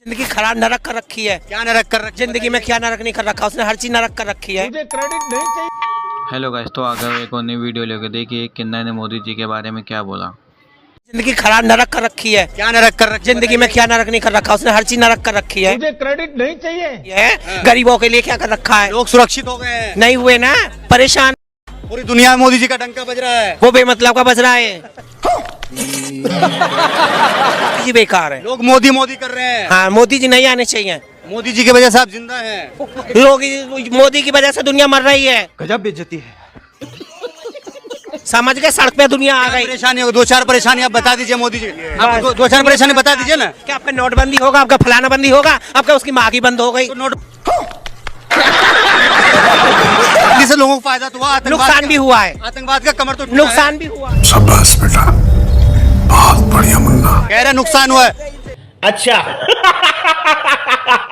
जिंदगी खराब नरक कर रखी है। क्या नरक कर रखी? जिंदगी में क्या नरक नहीं कर रखा, उसने हर चीज नरक कर रखी है। मुझे क्रेडिट नहीं चाहिए। हेलो गाइस, तो अगर एक और नई वीडियो लेकर देखिए किन्नर ने मोदी जी के बारे में क्या बोला। जिंदगी खराब नरक कर रखी है। क्या नरक कर रखी? जिंदगी में क्या नरक नहीं कर रखा, उसने हर चीज नरक कर रखी है। मुझे क्रेडिट नहीं चाहिए। ये गरीबों के लिए क्या कर रखा है? लोग सुरक्षित हो गए हैं। नहीं हुए ना, परेशान। पूरी दुनिया में मोदी जी का डंका बज रहा है। वो बेमतलब का बज रहा है। जी बेकार है। लोग मोदी मोदी कर रहे हैं। हाँ, मोदी जी नहीं आने चाहिए। मोदी जी की वजह से आप जिंदा हैं। लोग मोदी की वजह से दुनिया मर रही है। गजब बेइज्जती है। समझ गए, सड़क पे दुनिया आ गई। परेशानी हो, दो चार परेशानी आप बता दीजिए मोदी जी। आप दो चार परेशानी बता दीजिए ना। क्या आपका नोटबंदी होगा, आपका फलाना बंदी होगा, आपका उसकी माँ की बंद हो गई। तो नोट से लोगों को फायदा तो हुआ, नुकसान भी हुआ है। आतंकवाद का कमर तो टूटा नुकसान भी हुआ। शाबाश बेटा, बहुत बढ़िया मुन्ना। कह रहे नुकसान हुआ है। अच्छा।